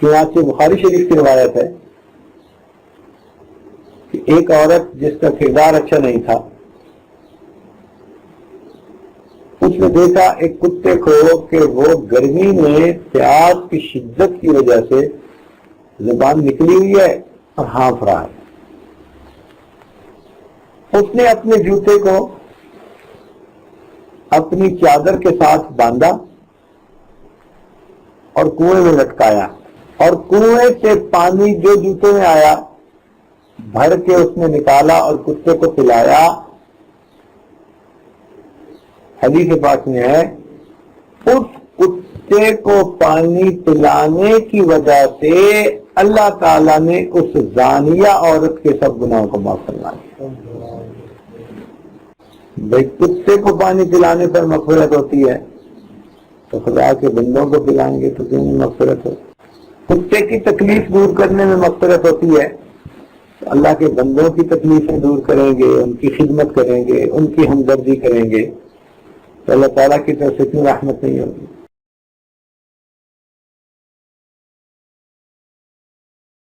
چنانچہ بخاری شریف کی روایت ہے کہ ایک عورت جس کا کردار اچھا نہیں تھا، اس نے دیکھا ایک کتے کو کہ وہ گرمی میں پیاس کی شدت کی وجہ سے زبان نکلی ہوئی ہے اور ہانف رہا ہے۔ اس نے اپنے جوتے کو اپنی چادر کے ساتھ باندھا اور کنویں میں لٹکایا، اور کنویں سے پانی جو جوتے میں آیا بھر کے اس نے نکالا اور کتے کو پلایا۔ حدیث پاک میں ہے اس کتے کو پانی پلانے کی وجہ سے اللہ تعالیٰ نے اس زانیہ عورت کے سب گناہوں کو معاف فرما دیا۔ بھائی کتے کو پانی پلانے پر مغفرت ہوتی ہے تو خدا کے بندوں کو پلائیں گے تو کیوں نہیں مغفرت ہو؟ کتے کی تکلیف دور کرنے میں مغفرت ہوتی ہے تو اللہ کے بندوں کی تکلیفیں دور کریں گے، ان کی خدمت کریں گے، ان کی ہمدردی کریں گے تو اللہ تعالیٰ کی طرف سے اتنی رحمت نہیں ہوگی۔